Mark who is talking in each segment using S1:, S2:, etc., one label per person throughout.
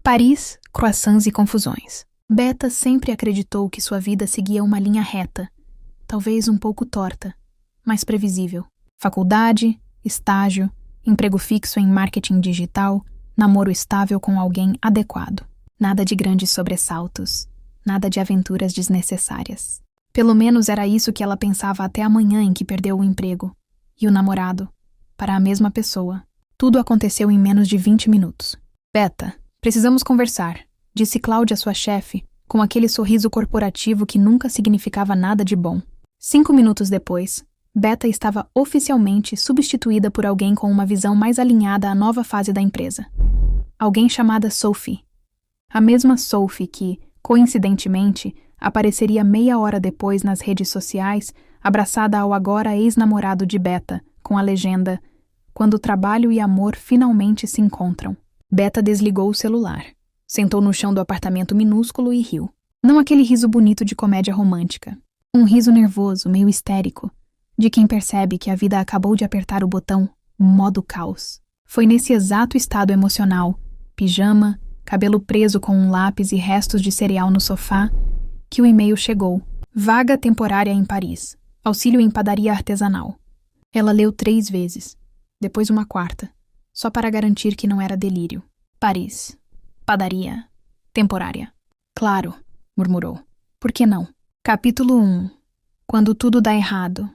S1: Paris, croissants e confusões. Beta sempre acreditou que sua vida seguia uma linha reta, talvez um pouco torta, mas previsível. Faculdade, estágio, emprego fixo em marketing digital, namoro estável com alguém adequado. Nada de grandes sobressaltos, nada de aventuras desnecessárias. Pelo menos era isso que ela pensava até a manhã em que perdeu o emprego. E o namorado, para a mesma pessoa. Tudo aconteceu em menos de 20 minutos. Beta, precisamos conversar, disse Cláudia, sua chefe, com aquele sorriso corporativo que nunca significava nada de bom. 5 minutos depois, Beta estava oficialmente substituída por alguém com uma visão mais alinhada à nova fase da empresa. Alguém chamada Sophie. A mesma Sophie que, coincidentemente, apareceria meia hora depois nas redes sociais, abraçada ao agora ex-namorado de Beta, com a legenda "Quando trabalho e amor finalmente se encontram". Beta desligou o celular, sentou no chão do apartamento minúsculo e riu. Não aquele riso bonito de comédia romântica. Um riso nervoso, meio histérico, de quem percebe que a vida acabou de apertar o botão modo caos. Foi nesse exato estado emocional, pijama, cabelo preso com um lápis e restos de cereal no sofá, que o e-mail chegou. Vaga temporária em Paris. Auxílio em padaria artesanal. Ela leu 3 vezes, depois uma 4ª, só para garantir que não era delírio. Paris. Padaria. Temporária. Claro, murmurou. Por que não? Capítulo 1. Quando tudo dá errado.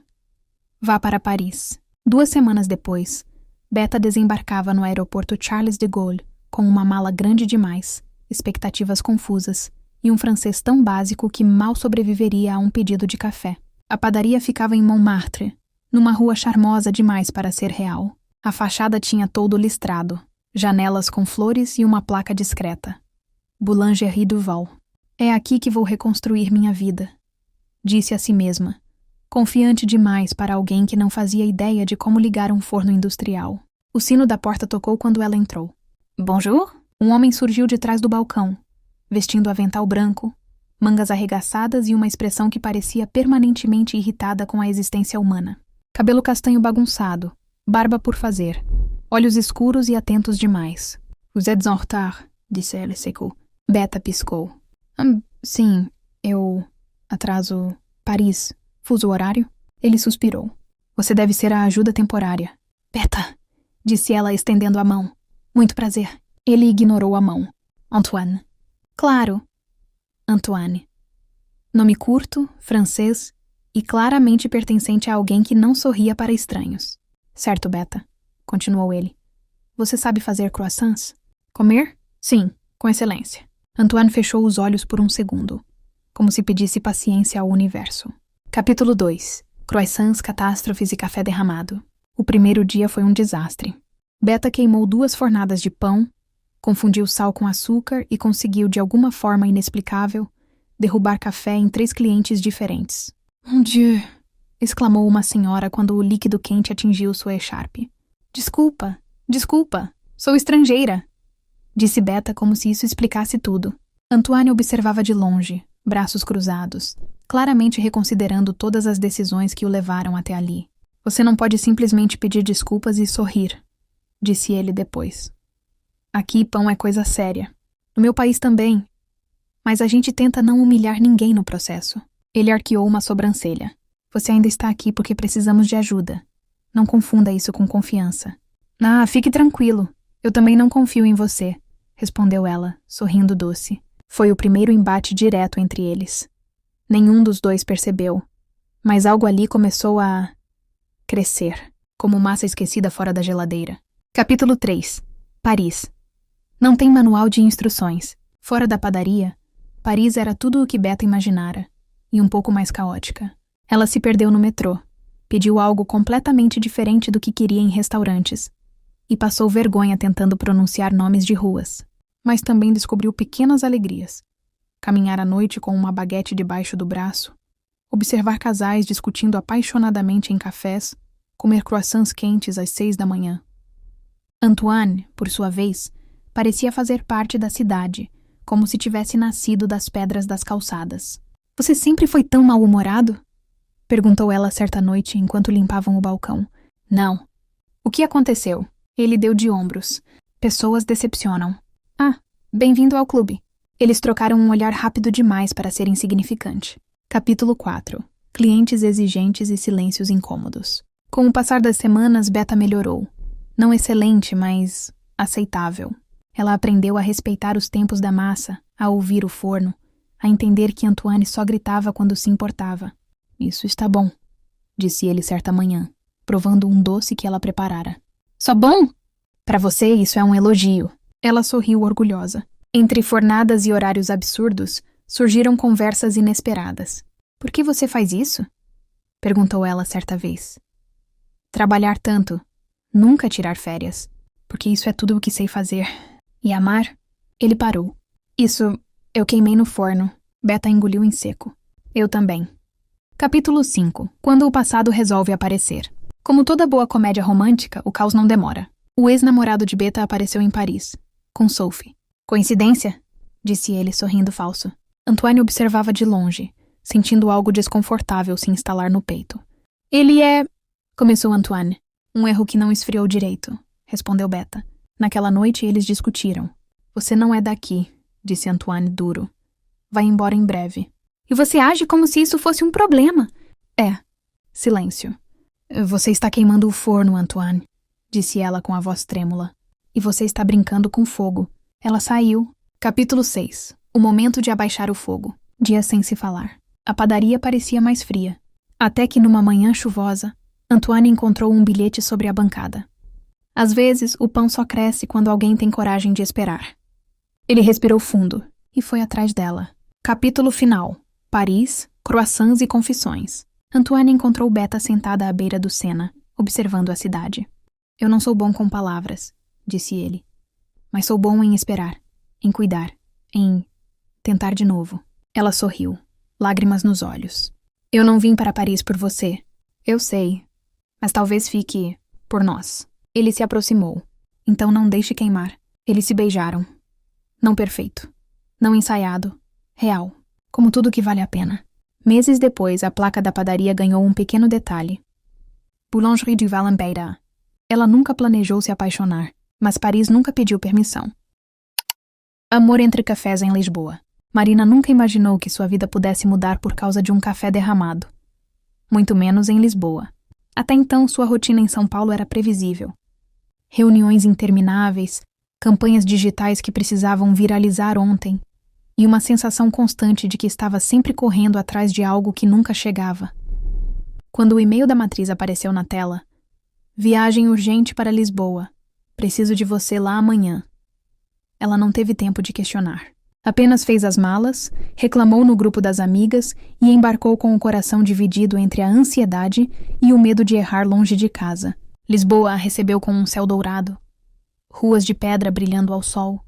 S1: Vá para Paris. 2 semanas depois, Beta desembarcava no aeroporto Charles de Gaulle com uma mala grande demais, expectativas confusas e um francês tão básico que mal sobreviveria a um pedido de café. A padaria ficava em Montmartre, numa rua charmosa demais para ser real. A fachada tinha toldo listrado, janelas com flores e uma placa discreta. Boulangerie Duval. É aqui que vou reconstruir minha vida, disse a si mesma, confiante demais para alguém que não fazia ideia de como ligar um forno industrial. O sino da porta tocou quando ela entrou. Bonjour? Um homem surgiu de trás do balcão, vestindo avental branco, mangas arregaçadas e uma expressão que parecia permanentemente irritada com a existência humana. Cabelo castanho bagunçado, barba por fazer, olhos escuros e atentos demais. Vous êtes en retard, disse elle secou. Beta piscou. Sim, eu... atraso... Paris. Fuso horário? Ele suspirou. Você deve ser a ajuda temporária. Beta, disse ela estendendo a mão. Muito prazer. Ele ignorou a mão. Antoine. Claro. Antoine. Nome curto, francês e claramente pertencente a alguém que não sorria para estranhos. Certo, Beta, continuou ele. Você sabe fazer croissants? Comer? Sim, com excelência. Antoine fechou os olhos por um segundo, como se pedisse paciência ao universo. Capítulo 2. Croissants, catástrofes e café derramado. O primeiro dia foi um desastre. Beta queimou 2 fornadas de pão, confundiu sal com açúcar e conseguiu, de alguma forma inexplicável, derrubar café em 3 clientes diferentes. Mon Dieu! Exclamou uma senhora quando o líquido quente atingiu sua echarpe. Desculpa, sou estrangeira, disse Beta como se isso explicasse tudo. Antoine observava de longe, braços cruzados, claramente reconsiderando todas as decisões que o levaram até ali. Você não pode simplesmente pedir desculpas e sorrir, disse ele depois. Aqui pão é coisa séria. No meu país também. Mas a gente tenta não humilhar ninguém no processo. Ele arqueou uma sobrancelha. Você ainda está aqui porque precisamos de ajuda. Não confunda isso com confiança. Fique tranquilo. Eu também não confio em você, respondeu ela, sorrindo doce. Foi o primeiro embate direto entre eles. Nenhum dos dois percebeu, mas algo ali começou a crescer, como massa esquecida fora da geladeira. Capítulo 3. Paris. Não tem manual de instruções. Fora da padaria, Paris era tudo o que Beta imaginara, e um pouco mais caótica. Ela se perdeu no metrô, pediu algo completamente diferente do que queria em restaurantes, e passou vergonha tentando pronunciar nomes de ruas. Mas também descobriu pequenas alegrias. Caminhar à noite com uma baguete debaixo do braço, observar casais discutindo apaixonadamente em cafés, comer croissants quentes às 6 da manhã. Antoine, por sua vez, parecia fazer parte da cidade, como se tivesse nascido das pedras das calçadas. Você sempre foi tão mal-humorado? Perguntou ela certa noite enquanto limpavam o balcão. Não. O que aconteceu? Ele deu de ombros. Pessoas decepcionam. Bem-vindo ao clube. Eles trocaram um olhar rápido demais para ser insignificante. Capítulo 4. Clientes exigentes e silêncios incômodos. Com o passar das semanas, Beta melhorou. Não excelente, mas aceitável. Ela aprendeu a respeitar os tempos da massa, a ouvir o forno, a entender que Antoine só gritava quando se importava. Isso está bom, disse ele certa manhã, provando um doce que ela preparara. Só bom? Para você, isso é um elogio. Ela sorriu orgulhosa. Entre fornadas e horários absurdos, surgiram conversas inesperadas. Por que você faz isso? Perguntou ela certa vez. Trabalhar tanto. Nunca tirar férias. Porque isso é tudo o que sei fazer. E amar? Ele parou. Isso, eu queimei no forno. Beta engoliu em seco. Eu também. Capítulo 5. Quando o passado resolve aparecer. Como toda boa comédia romântica, o caos não demora. O ex-namorado de Beta apareceu em Paris, com Sophie. Coincidência? Disse ele, sorrindo falso. Antoine observava de longe, sentindo algo desconfortável se instalar no peito. Ele é... Começou Antoine. Um erro que não esfriou direito, respondeu Beta. Naquela noite eles discutiram. Você não é daqui, disse Antoine duro. Vai embora em breve. E você age como se isso fosse um problema. É. Silêncio. Você está queimando o forno, Antoine, disse ela com a voz trêmula. E você está brincando com fogo. Ela saiu. Capítulo 6. O momento de abaixar o fogo. Dias sem se falar. A padaria parecia mais fria. Até que numa manhã chuvosa, Antoine encontrou um bilhete sobre a bancada. Às vezes, o pão só cresce quando alguém tem coragem de esperar. Ele respirou fundo e foi atrás dela. Capítulo final. Paris, croissants e confissões. Antoine encontrou Beta sentada à beira do Sena, observando a cidade. Eu não sou bom com palavras, disse ele. Mas sou bom em esperar, em cuidar, em tentar de novo. Ela sorriu, lágrimas nos olhos. Eu não vim para Paris por você. Eu sei, mas talvez fique por nós. Ele se aproximou. Então não deixe queimar. Eles se beijaram. Não perfeito. Não ensaiado. Real. Como tudo que vale a pena. Meses depois, a placa da padaria ganhou um pequeno detalhe. Boulangerie du Valenbeida. Ela nunca planejou se apaixonar, mas Paris nunca pediu permissão. Amor entre cafés em Lisboa. Marina nunca imaginou que sua vida pudesse mudar por causa de um café derramado. Muito menos em Lisboa. Até então, sua rotina em São Paulo era previsível. Reuniões intermináveis, campanhas digitais que precisavam viralizar ontem, e uma sensação constante de que estava sempre correndo atrás de algo que nunca chegava. Quando o e-mail da matriz apareceu na tela, viagem urgente para Lisboa. Preciso de você lá amanhã. Ela não teve tempo de questionar. Apenas fez as malas, reclamou no grupo das amigas e embarcou com o coração dividido entre a ansiedade e o medo de errar longe de casa. Lisboa a recebeu com um céu dourado, ruas de pedra brilhando ao sol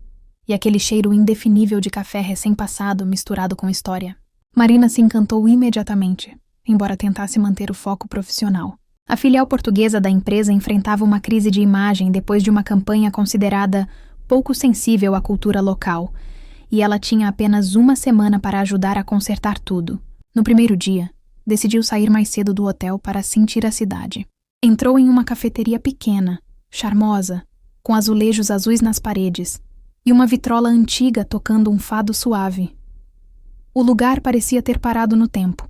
S1: e aquele cheiro indefinível de café recém-passado misturado com história. Marina se encantou imediatamente, embora tentasse manter o foco profissional. A filial portuguesa da empresa enfrentava uma crise de imagem depois de uma campanha considerada pouco sensível à cultura local, e ela tinha apenas uma semana para ajudar a consertar tudo. No primeiro dia, decidiu sair mais cedo do hotel para sentir a cidade. Entrou em uma cafeteria pequena, charmosa, com azulejos azuis nas paredes, e uma vitrola antiga tocando um fado suave. O lugar parecia ter parado no tempo.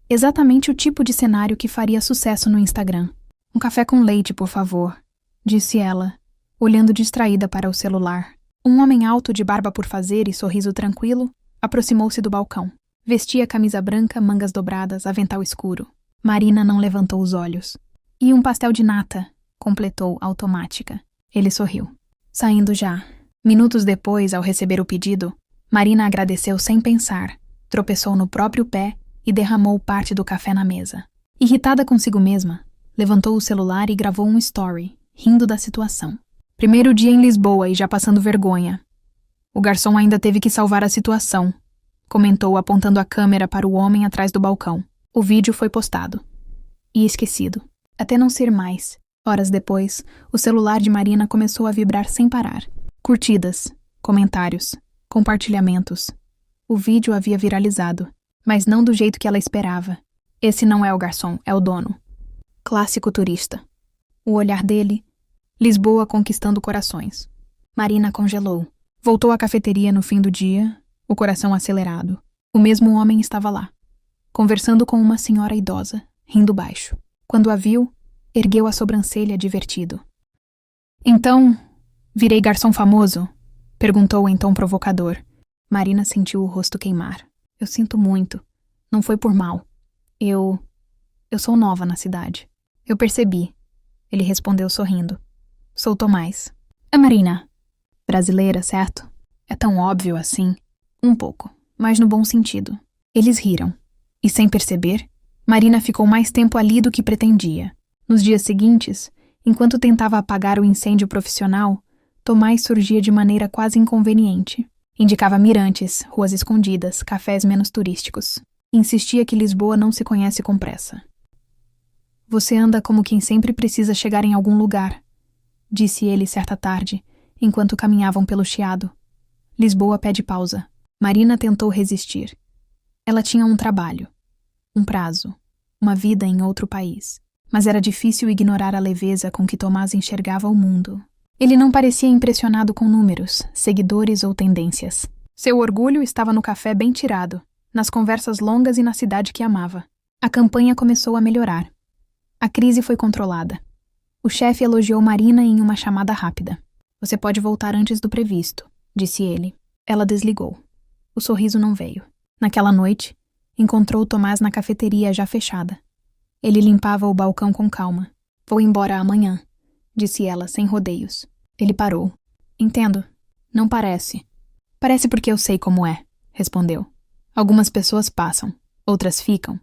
S1: Exatamente o tipo de cenário que faria sucesso no Instagram. Um café com leite, por favor, disse ela, olhando distraída para o celular. Um homem alto de barba por fazer e sorriso tranquilo aproximou-se do balcão. Vestia camisa branca, mangas dobradas, avental escuro. Marina não levantou os olhos. E um pastel de nata, completou automática. Ele sorriu. Saindo já. Minutos depois, ao receber o pedido, Marina agradeceu sem pensar, tropeçou no próprio pé e derramou parte do café na mesa. Irritada consigo mesma, levantou o celular e gravou um story, rindo da situação. Primeiro dia em Lisboa e já passando vergonha. O garçom ainda teve que salvar a situação, comentou apontando a câmera para o homem atrás do balcão. O vídeo foi postado. E esquecido. Até não ser mais. Horas depois, o celular de Marina começou a vibrar sem parar. Curtidas, comentários, compartilhamentos. O vídeo havia viralizado, mas não do jeito que ela esperava. Esse não é o garçom, é o dono. Clássico turista. O olhar dele, Lisboa conquistando corações. Marina congelou. Voltou à cafeteria no fim do dia, o coração acelerado. O mesmo homem estava lá, conversando com uma senhora idosa, rindo baixo. Quando a viu, ergueu a sobrancelha divertido. Então, virei garçom famoso? Perguntou em tom provocador. Marina sentiu o rosto queimar. Eu sinto muito. Não foi por mal. Eu sou nova na cidade. Eu percebi. Ele respondeu sorrindo. Sou Tomás. É Marina. Brasileira, certo? É tão óbvio assim. Um pouco, mas no bom sentido. Eles riram. E sem perceber, Marina ficou mais tempo ali do que pretendia. Nos dias seguintes, enquanto tentava apagar o incêndio profissional, Tomás surgia de maneira quase inconveniente. Indicava mirantes, ruas escondidas, cafés menos turísticos. Insistia que Lisboa não se conhece com pressa. Você anda como quem sempre precisa chegar em algum lugar, disse ele certa tarde, enquanto caminhavam pelo chiado. Lisboa pede pausa. Marina tentou resistir. Ela tinha um trabalho, um prazo, uma vida em outro país. Mas era difícil ignorar a leveza com que Tomás enxergava o mundo. Ele não parecia impressionado com números, seguidores ou tendências. Seu orgulho estava no café bem tirado, nas conversas longas e na cidade que amava. A campanha começou a melhorar. A crise foi controlada. O chefe elogiou Marina em uma chamada rápida. Você pode voltar antes do previsto, disse ele. Ela desligou. O sorriso não veio. Naquela noite, encontrou Tomás na cafeteria já fechada. Ele limpava o balcão com calma. Vou embora amanhã, disse ela, sem rodeios. Ele parou. Entendo. Não parece. Parece porque eu sei como é, respondeu. Algumas pessoas passam, outras ficam.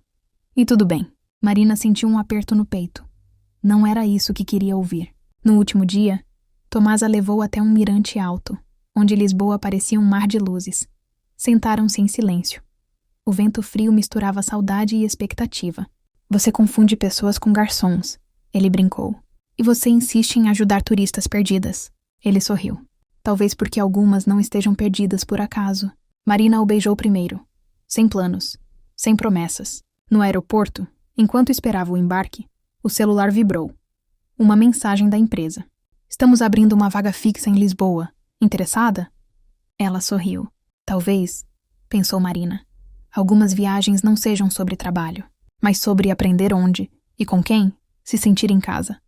S1: E tudo bem. Marina sentiu um aperto no peito. Não era isso que queria ouvir. No último dia, Tomás a levou até um mirante alto, onde Lisboa parecia um mar de luzes. Sentaram-se em silêncio. O vento frio misturava saudade e expectativa. Você confunde pessoas com garçons, ele brincou. E você insiste em ajudar turistas perdidas. Ele sorriu. Talvez porque algumas não estejam perdidas por acaso. Marina o beijou primeiro. Sem planos. Sem promessas. No aeroporto, enquanto esperava o embarque, o celular vibrou. Uma mensagem da empresa. Estamos abrindo uma vaga fixa em Lisboa. Interessada? Ela sorriu. Talvez, pensou Marina, algumas viagens não sejam sobre trabalho, mas sobre aprender onde e com quem se sentir em casa.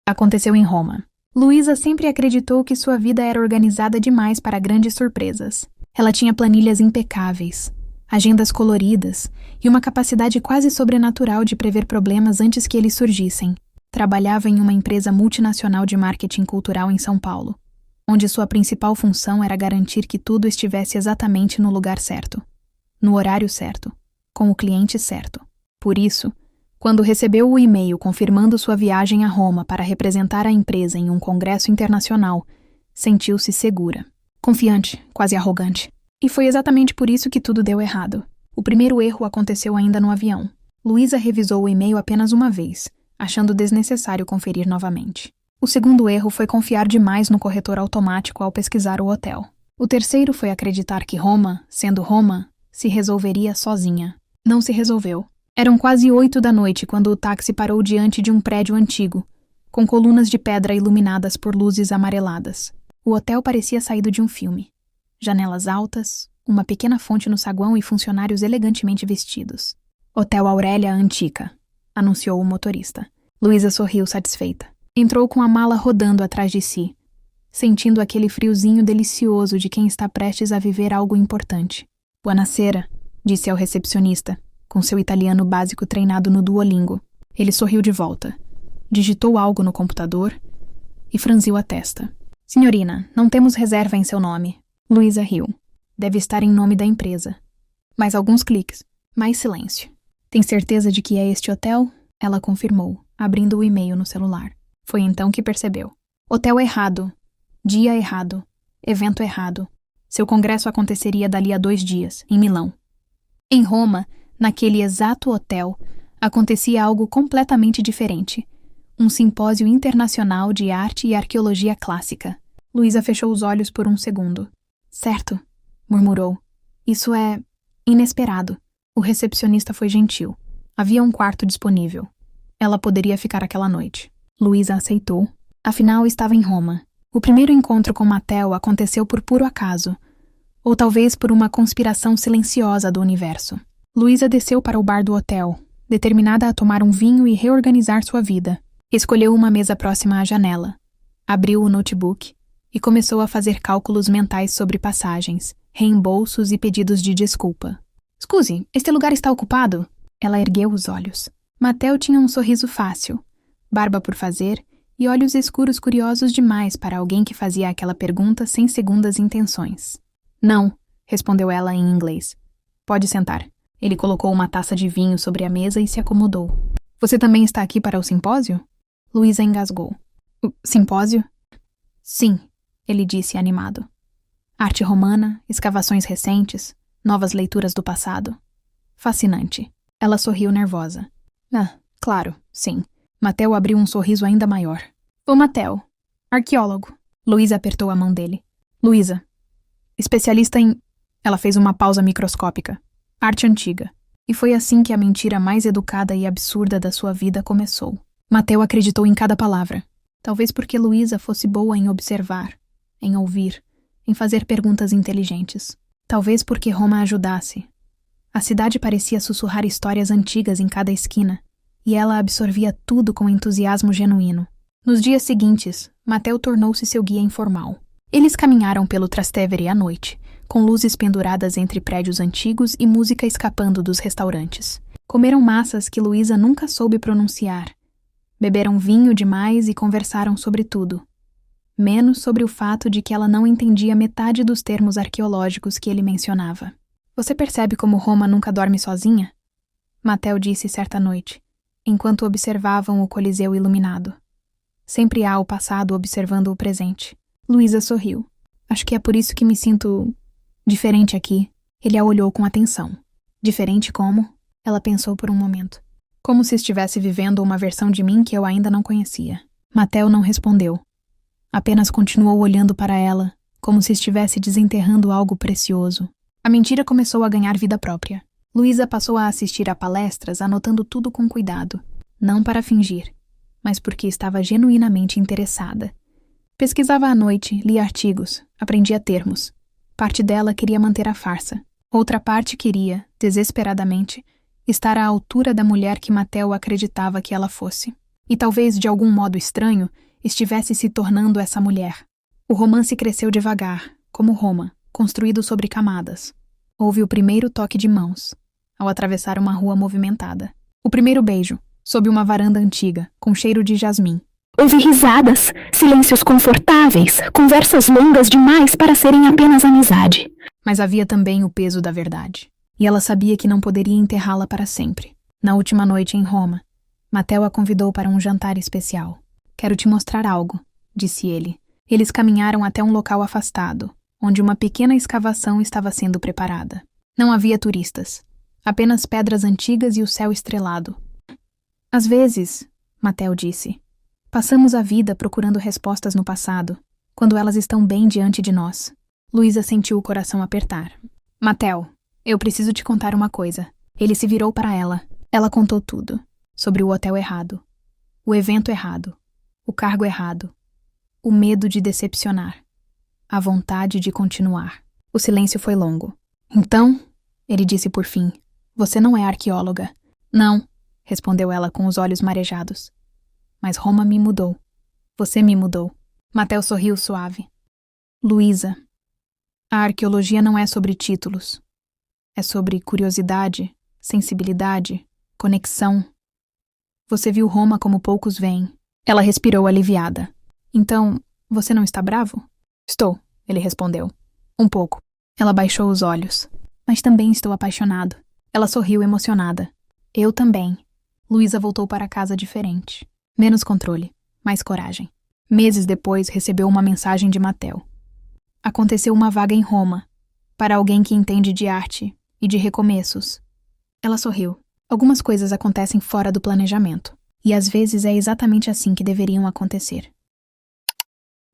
S1: Aconteceu em Roma. Luísa sempre acreditou que sua vida era organizada demais para grandes surpresas. Ela tinha planilhas impecáveis, agendas coloridas e uma capacidade quase sobrenatural de prever problemas antes que eles surgissem. Trabalhava em uma empresa multinacional de marketing cultural em São Paulo, onde sua principal função era garantir que tudo estivesse exatamente no lugar certo, no horário certo, com o cliente certo. Por isso, quando recebeu o e-mail confirmando sua viagem a Roma para representar a empresa em um congresso internacional, sentiu-se segura, confiante, quase arrogante. E foi exatamente por isso que tudo deu errado. O primeiro erro aconteceu ainda no avião. Luísa revisou o e-mail apenas uma vez, achando desnecessário conferir novamente. O segundo erro foi confiar demais no corretor automático ao pesquisar o hotel. O terceiro foi acreditar que Roma, sendo Roma, se resolveria sozinha. Não se resolveu. Eram quase 8 da noite quando o táxi parou diante de um prédio antigo, com colunas de pedra iluminadas por luzes amareladas. O hotel parecia saído de um filme. Janelas altas, uma pequena fonte no saguão e funcionários elegantemente vestidos. Hotel Aurélia Antica, anunciou o motorista. Luísa sorriu satisfeita. Entrou com a mala rodando atrás de si, sentindo aquele friozinho delicioso de quem está prestes a viver algo importante. Buonasera, disse ao recepcionista, com seu italiano básico treinado no Duolingo. Ele sorriu de volta, digitou algo no computador e franziu a testa. Senhorina, não temos reserva em seu nome. Luísa riu. Deve estar em nome da empresa. Mais alguns cliques. Mais silêncio. Tem certeza de que é este hotel? Ela confirmou, abrindo o e-mail no celular. Foi então que percebeu. Hotel errado. Dia errado. Evento errado. Seu congresso aconteceria dali a 2 dias, em Milão. Em Roma, naquele exato hotel, acontecia algo completamente diferente. Um simpósio internacional de arte e arqueologia clássica. Luísa fechou os olhos por um segundo. Certo, murmurou. Isso é inesperado. O recepcionista foi gentil. Havia um quarto disponível. Ela poderia ficar aquela noite. Luísa aceitou. Afinal, estava em Roma. O primeiro encontro com Mattel aconteceu por puro acaso, ou talvez por uma conspiração silenciosa do universo. Luísa desceu para o bar do hotel, determinada a tomar um vinho e reorganizar sua vida. Escolheu uma mesa próxima à janela, abriu o notebook e começou a fazer cálculos mentais sobre passagens, reembolsos e pedidos de desculpa. "Scuse, este lugar está ocupado?" Ela ergueu os olhos. Mattel tinha um sorriso fácil, barba por fazer e olhos escuros curiosos demais para alguém que fazia aquela pergunta sem segundas intenções. "Não", respondeu ela em inglês. "Pode sentar." Ele colocou uma taça de vinho sobre a mesa e se acomodou. "Você também está aqui para o simpósio?" Luísa engasgou. "O simpósio?" "Sim", ele disse animado. "Arte romana, escavações recentes, novas leituras do passado. Fascinante." Ela sorriu nervosa. "Ah, claro, sim." Mattel abriu um sorriso ainda maior. "O Mattel, arqueólogo." Luísa apertou a mão dele. "Luísa, especialista em..." Ela fez uma pausa microscópica. "Arte antiga." E foi assim que a mentira mais educada e absurda da sua vida começou. Mattel acreditou em cada palavra. Talvez porque Luísa fosse boa em observar, em ouvir, em fazer perguntas inteligentes. Talvez porque Roma a ajudasse. A cidade parecia sussurrar histórias antigas em cada esquina, e ela absorvia tudo com entusiasmo genuíno. Nos dias seguintes, Mattel tornou-se seu guia informal. Eles caminharam pelo Trastevere à noite, com luzes penduradas entre prédios antigos e música escapando dos restaurantes. Comeram massas que Luísa nunca soube pronunciar. Beberam vinho demais e conversaram sobre tudo, menos sobre o fato de que ela não entendia metade dos termos arqueológicos que ele mencionava. "Você percebe como Roma nunca dorme sozinha?" Mattel disse certa noite, enquanto observavam o Coliseu iluminado. "Sempre há o passado observando o presente." Luísa sorriu. "Acho que é por isso que me sinto diferente aqui." Ele a olhou com atenção. "Diferente como?" Ela pensou por um momento. "Como se estivesse vivendo uma versão de mim que eu ainda não conhecia." Mattel não respondeu. Apenas continuou olhando para ela, como se estivesse desenterrando algo precioso. A mentira começou a ganhar vida própria. Luísa passou a assistir a palestras anotando tudo com cuidado, não para fingir, mas porque estava genuinamente interessada. Pesquisava à noite, lia artigos, aprendia termos. Parte dela queria manter a farsa. Outra parte queria, desesperadamente, estar à altura da mulher que Mattel acreditava que ela fosse. E talvez, de algum modo estranho, estivesse se tornando essa mulher. O romance cresceu devagar, como Roma, construído sobre camadas. Houve o primeiro toque de mãos, ao atravessar uma rua movimentada. O primeiro beijo, sob uma varanda antiga, com cheiro de jasmim.
S2: Houve risadas, silêncios confortáveis, conversas longas demais para serem apenas amizade.
S1: Mas havia também o peso da verdade. E ela sabia que não poderia enterrá-la para sempre. Na última noite em Roma, Mattel a convidou para um jantar especial. "Quero te mostrar algo", disse ele. Eles caminharam até um local afastado, onde uma pequena escavação estava sendo preparada. Não havia turistas, apenas pedras antigas e o céu estrelado. "Às vezes", Mattel disse, "passamos a vida procurando respostas no passado, quando elas estão bem diante de nós." Luísa sentiu o coração apertar. "Mattel, eu preciso te contar uma coisa." Ele se virou para ela. Ela contou tudo. Sobre o hotel errado, o evento errado, o cargo errado, o medo de decepcionar, a vontade de continuar. O silêncio foi longo. "Então", ele disse por fim, "você não é arqueóloga." "Não", respondeu ela com os olhos marejados. "Mas Roma me mudou. Você me mudou." Mattel sorriu suave. "Luísa, a arqueologia não é sobre títulos. É sobre curiosidade, sensibilidade, conexão. Você viu Roma como poucos veem." Ela respirou aliviada. "Então, você não está bravo?" "Estou", ele respondeu. "Um pouco." Ela baixou os olhos. "Mas também estou apaixonado." Ela sorriu emocionada. "Eu também." Luísa voltou para casa diferente. Menos controle, mais coragem. Meses depois, recebeu uma mensagem de Mattel. Aconteceu uma vaga em Roma, para alguém que entende de arte e de recomeços. Ela sorriu. Algumas coisas acontecem fora do planejamento, e às vezes é exatamente assim que deveriam acontecer.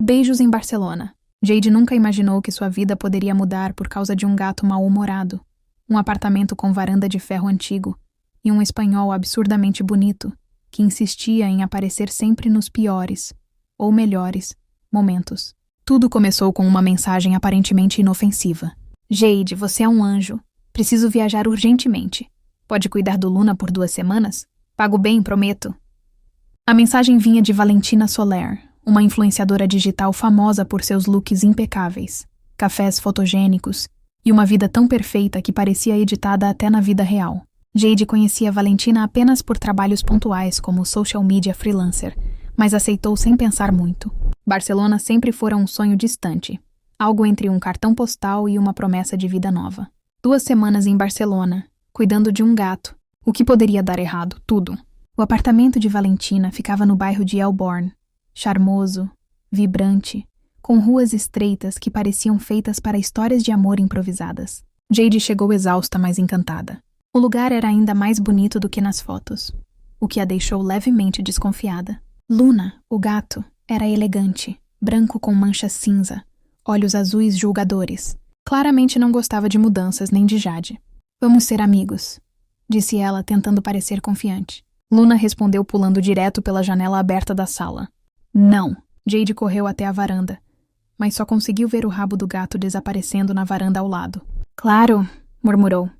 S1: Beijos em Barcelona. Jade nunca imaginou que sua vida poderia mudar por causa de um gato mal-humorado, um apartamento com varanda de ferro antigo e um espanhol absurdamente bonito que insistia em aparecer sempre nos piores, ou melhores, momentos. Tudo começou com uma mensagem aparentemente inofensiva. Jade, você é um anjo. Preciso viajar urgentemente. Pode cuidar do Luna por 2 semanas? Pago bem, prometo. A mensagem vinha de Valentina Soler, uma influenciadora digital famosa por seus looks impecáveis, cafés fotogênicos e uma vida tão perfeita que parecia editada até na vida real. Jade conhecia Valentina apenas por trabalhos pontuais como social media freelancer, mas aceitou sem pensar muito. Barcelona sempre fora um sonho distante, algo entre um cartão postal e uma promessa de vida nova. 2 semanas em Barcelona, cuidando de um gato. O que poderia dar errado? Tudo. O apartamento de Valentina ficava no bairro de Elborn, charmoso, vibrante, com ruas estreitas que pareciam feitas para histórias de amor improvisadas. Jade chegou exausta, mas encantada. O lugar era ainda mais bonito do que nas fotos, o que a deixou levemente desconfiada. Luna, o gato, era elegante, branco com manchas cinza, olhos azuis julgadores. Claramente não gostava de mudanças nem de Jade. Vamos ser amigos, disse ela, tentando parecer confiante. Luna respondeu pulando direto pela janela aberta da sala. Não! Jade correu até a varanda, mas só conseguiu ver o rabo do gato desaparecendo na varanda ao lado. Claro, murmurou.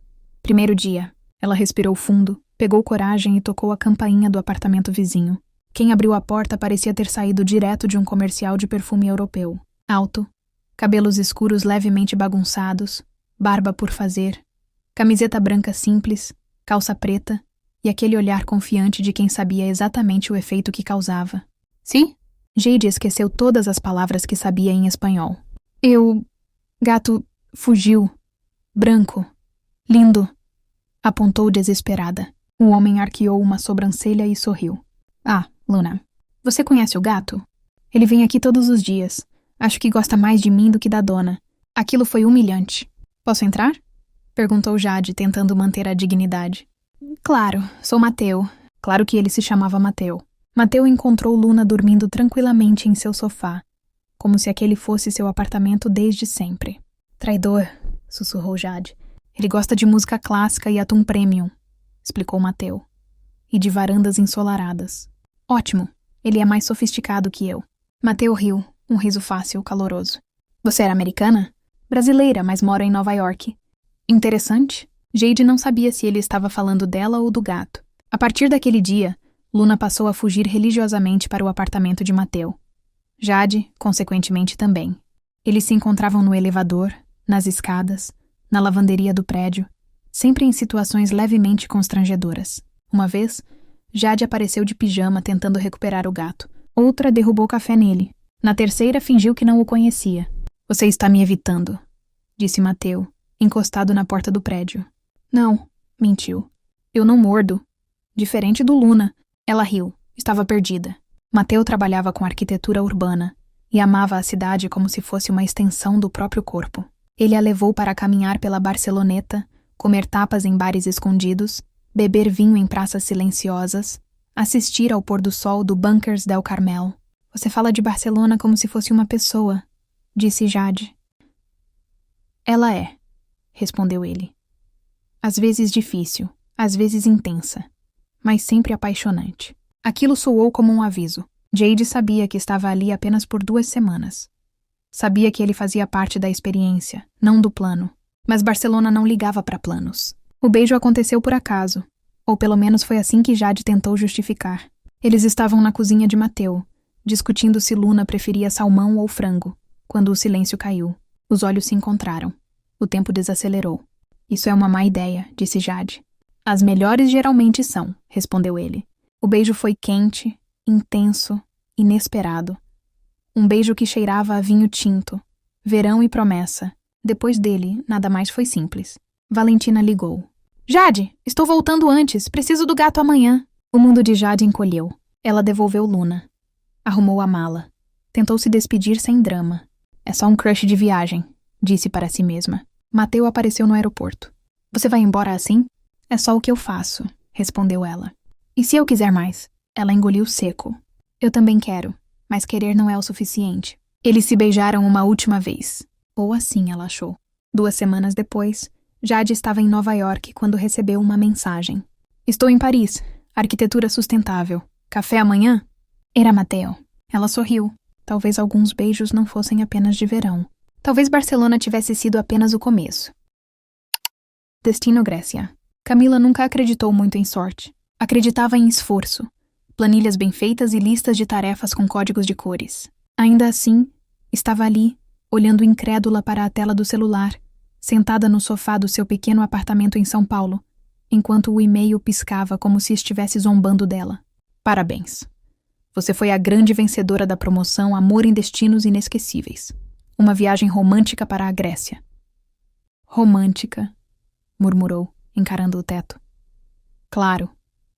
S1: Primeiro dia. Ela respirou fundo, pegou coragem e tocou a campainha do apartamento vizinho. Quem abriu a porta parecia ter saído direto de um comercial de perfume europeu. Alto, cabelos escuros levemente bagunçados, barba por fazer, camiseta branca simples, calça preta e aquele olhar confiante de quem sabia exatamente o efeito que causava. Sim? Jade esqueceu todas as palavras que sabia em espanhol. Gato fugiu. Branco. Lindo. Apontou desesperada. O homem arqueou uma sobrancelha e sorriu. Ah, Luna. Você conhece o gato? Ele vem aqui todos os dias. Acho que gosta mais de mim do que da dona. Aquilo foi humilhante. Posso entrar? Perguntou Jade, tentando manter a dignidade. Claro, sou Mateu. Claro que ele se chamava Mateu. Mateu encontrou Luna dormindo tranquilamente em seu sofá, como se aquele fosse seu apartamento desde sempre. Traidor, sussurrou Jade. Ele gosta de música clássica e atum premium, explicou Mateu. E de varandas ensolaradas. Ótimo, ele é mais sofisticado que eu. Mateu riu, um riso fácil, caloroso. Você era americana? Brasileira, mas mora em Nova York. Interessante. Jade não sabia se ele estava falando dela ou do gato. A partir daquele dia, Luna passou a fugir religiosamente para o apartamento de Mateu. Jade, consequentemente, também. Eles se encontravam no elevador, nas escadas, na lavanderia do prédio, sempre em situações levemente constrangedoras. Uma vez, Jade apareceu de pijama tentando recuperar o gato. Outra derrubou café nele. Na terceira, fingiu que não o conhecia. Você está me evitando, disse Mateu, encostado na porta do prédio. Não, mentiu. Eu não mordo. Diferente do Luna. Ela riu. Estava perdida. Mateu trabalhava com arquitetura urbana e amava a cidade como se fosse uma extensão do próprio corpo. Ele a levou para caminhar pela Barceloneta, comer tapas em bares escondidos, beber vinho em praças silenciosas, assistir ao pôr do sol do Bunkers del Carmel. Você fala de Barcelona como se fosse uma pessoa, disse Jade. Ela é, respondeu ele. Às vezes difícil, às vezes intensa, mas sempre apaixonante. Aquilo soou como um aviso. Jade sabia que estava ali apenas por 2 semanas. Sabia que ele fazia parte da experiência, não do plano. Mas Barcelona não ligava para planos. O beijo aconteceu por acaso, ou pelo menos foi assim que Jade tentou justificar. Eles estavam na cozinha de Mateu, discutindo se Luna preferia salmão ou frango, quando o silêncio caiu. Os olhos se encontraram. O tempo desacelerou. Isso é uma má ideia, disse Jade. As melhores geralmente são, respondeu ele. O beijo foi quente, intenso, inesperado. Um beijo que cheirava a vinho tinto, verão e promessa. Depois dele, nada mais foi simples. Valentina ligou. Jade, estou voltando antes, preciso do gato amanhã. O mundo de Jade encolheu. Ela devolveu Luna. Arrumou a mala. Tentou se despedir sem drama. É só um crush de viagem, disse para si mesma. Mateu apareceu no aeroporto. Você vai embora assim? É só o que eu faço, respondeu ela. E se eu quiser mais? Ela engoliu seco. Eu também quero, mas querer não é o suficiente. Eles se beijaram uma última vez. Ou assim ela achou. 2 semanas depois, Jade estava em Nova York quando recebeu uma mensagem. Estou em Paris. Arquitetura sustentável. Café amanhã? Era Mateu. Ela sorriu. Talvez alguns beijos não fossem apenas de verão. Talvez Barcelona tivesse sido apenas o começo. Destino Grécia. Camila nunca acreditou muito em sorte. Acreditava em esforço, planilhas bem feitas e listas de tarefas com códigos de cores. Ainda assim, estava ali, olhando incrédula para a tela do celular, sentada no sofá do seu pequeno apartamento em São Paulo, enquanto o e-mail piscava como se estivesse zombando dela. Parabéns. Você foi a grande vencedora da promoção Amor em Destinos Inesquecíveis. Uma viagem romântica para a Grécia. Romântica, murmurou, encarando o teto. Claro,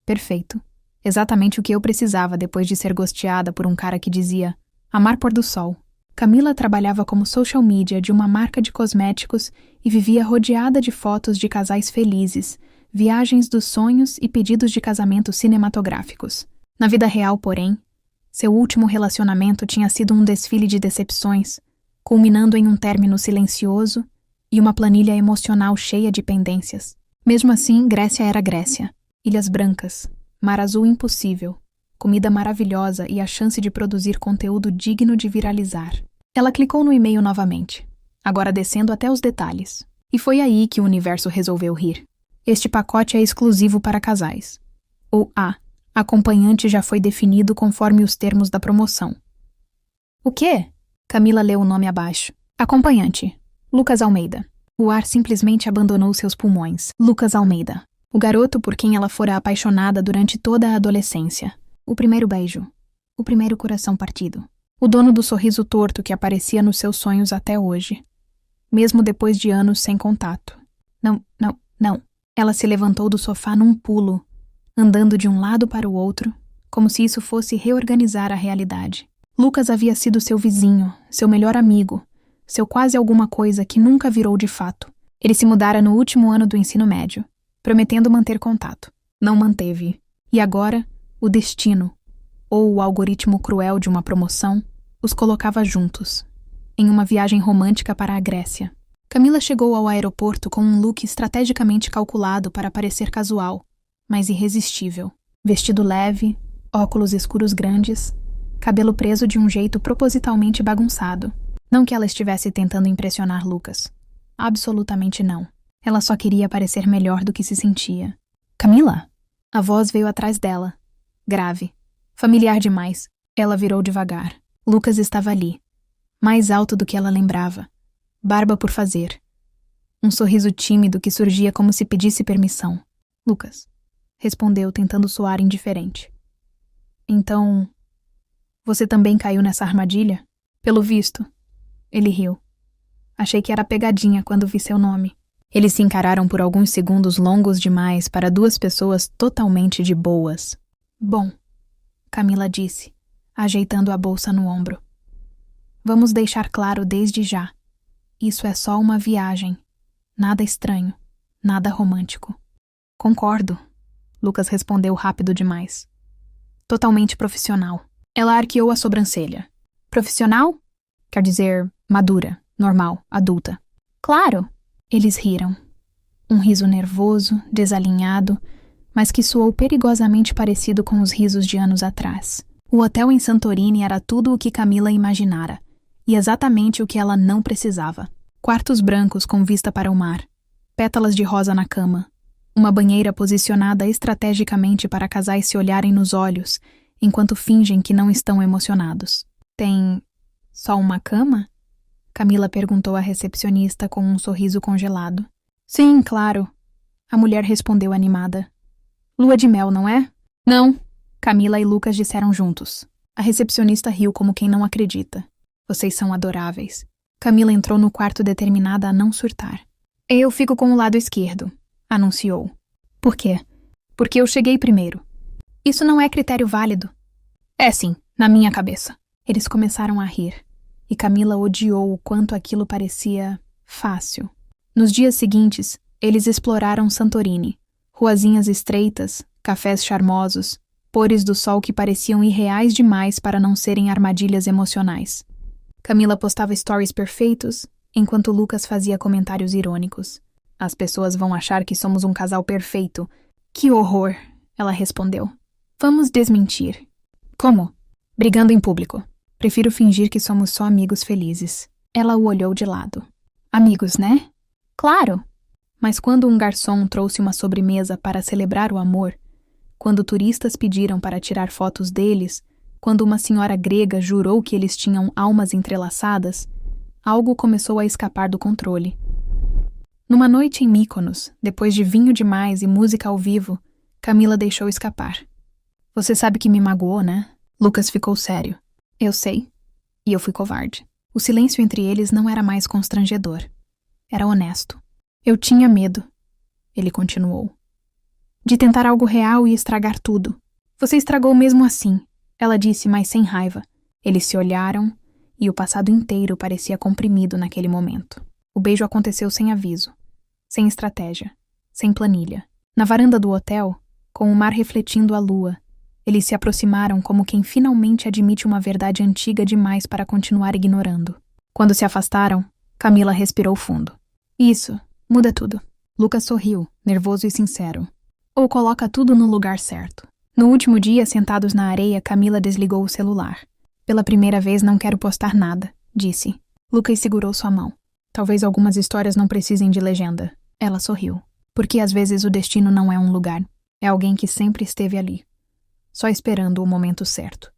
S1: perfeito. Exatamente o que eu precisava depois de ser gosteada por um cara que dizia amar pôr do sol. Camila trabalhava como social media de uma marca de cosméticos e vivia rodeada de fotos de casais felizes, viagens dos sonhos e pedidos de casamento cinematográficos. Na vida real, porém, seu último relacionamento tinha sido um desfile de decepções, culminando em um término silencioso e uma planilha emocional cheia de pendências. Mesmo assim, Grécia era Grécia. Ilhas brancas, mar azul impossível, comida maravilhosa e a chance de produzir conteúdo digno de viralizar. Ela clicou no e-mail novamente, agora descendo até os detalhes. E foi aí que o universo resolveu rir. Este pacote é exclusivo para casais. O acompanhante já foi definido conforme os termos da promoção. O quê? Camila leu o nome abaixo. Acompanhante. Lucas Almeida. O ar simplesmente abandonou seus pulmões. Lucas Almeida. O garoto por quem ela fora apaixonada durante toda a adolescência. O primeiro beijo. O primeiro coração partido. O dono do sorriso torto que aparecia nos seus sonhos até hoje. Mesmo depois de anos sem contato. Não. Ela se levantou do sofá num pulo, andando de um lado para o outro, como se isso fosse reorganizar a realidade. Lucas havia sido seu vizinho, seu melhor amigo, seu quase alguma coisa que nunca virou de fato. Ele se mudara no último ano do ensino médio, prometendo manter contato. Não manteve. E agora, o destino, ou o algoritmo cruel de uma promoção, os colocava juntos, em uma viagem romântica para a Grécia. Camila chegou ao aeroporto com um look estrategicamente calculado para parecer casual, mas irresistível. Vestido leve, óculos escuros grandes, cabelo preso de um jeito propositalmente bagunçado. Não que ela estivesse tentando impressionar Lucas. Absolutamente não. Ela só queria parecer melhor do que se sentia. Camila? A voz veio atrás dela. Grave. Familiar demais. Ela virou devagar. Lucas estava ali. Mais alto do que ela lembrava. Barba por fazer. Um sorriso tímido que surgia como se pedisse permissão. Lucas. Respondeu, tentando soar indiferente. Então, você também caiu nessa armadilha? Pelo visto. Ele riu. Achei que era pegadinha quando vi seu nome. Eles se encararam por alguns segundos longos demais para duas pessoas totalmente de boas. Bom, Camila disse, ajeitando a bolsa no ombro. Vamos deixar claro desde já. Isso é só uma viagem. Nada estranho. Nada romântico. Concordo. Lucas respondeu rápido demais. Totalmente profissional. Ela arqueou a sobrancelha. Profissional? Quer dizer, madura, normal, adulta. Claro! Eles riram. Um riso nervoso, desalinhado, mas que soou perigosamente parecido com os risos de anos atrás. O hotel em Santorini era tudo o que Camila imaginara, e exatamente o que ela não precisava. Quartos brancos com vista para o mar, pétalas de rosa na cama, uma banheira posicionada estrategicamente para casais se olharem nos olhos, enquanto fingem que não estão emocionados. Tem só uma cama? Camila perguntou à recepcionista com um sorriso congelado. Sim, claro. A mulher respondeu animada. Lua de mel, não é? Não. Camila e Lucas disseram juntos. A recepcionista riu como quem não acredita. Vocês são adoráveis. Camila entrou no quarto determinada a não surtar. Eu fico com o lado esquerdo, anunciou. Por quê? Porque eu cheguei primeiro. Isso não é critério válido. É sim, na minha cabeça. Eles começaram a rir, e Camila odiou o quanto aquilo parecia fácil. Nos dias seguintes, eles exploraram Santorini. Ruazinhas estreitas, cafés charmosos, pores do sol que pareciam irreais demais para não serem armadilhas emocionais. Camila postava stories perfeitos, enquanto Lucas fazia comentários irônicos. As pessoas vão achar que somos um casal perfeito. Que horror, ela respondeu. Vamos desmentir. Como? Brigando em público. Prefiro fingir que somos só amigos felizes. Ela o olhou de lado. Amigos, né? Claro! Mas quando um garçom trouxe uma sobremesa para celebrar o amor, quando turistas pediram para tirar fotos deles, quando uma senhora grega jurou que eles tinham almas entrelaçadas, algo começou a escapar do controle. Numa noite em Mykonos, depois de vinho demais e música ao vivo, Camila deixou escapar. Você sabe que me magoou, né? Lucas ficou sério. Eu sei. E eu fui covarde. O silêncio entre eles não era mais constrangedor. Era honesto. Eu tinha medo, ele continuou, de tentar algo real e estragar tudo. Você estragou mesmo assim, ela disse, mas sem raiva. Eles se olharam e o passado inteiro parecia comprimido naquele momento. O beijo aconteceu sem aviso, sem estratégia, sem planilha. Na varanda do hotel, com o mar refletindo a lua, eles se aproximaram como quem finalmente admite uma verdade antiga demais para continuar ignorando. Quando se afastaram, Camila respirou fundo. Isso, muda tudo. Lucas sorriu, nervoso e sincero. Ou coloca tudo no lugar certo. No último dia, sentados na areia, Camila desligou o celular. Pela primeira vez não quero postar nada, disse. Lucas segurou sua mão. Talvez algumas histórias não precisem de legenda. Ela sorriu. Porque às vezes o destino não é um lugar. É alguém que sempre esteve ali. Só esperando o momento certo.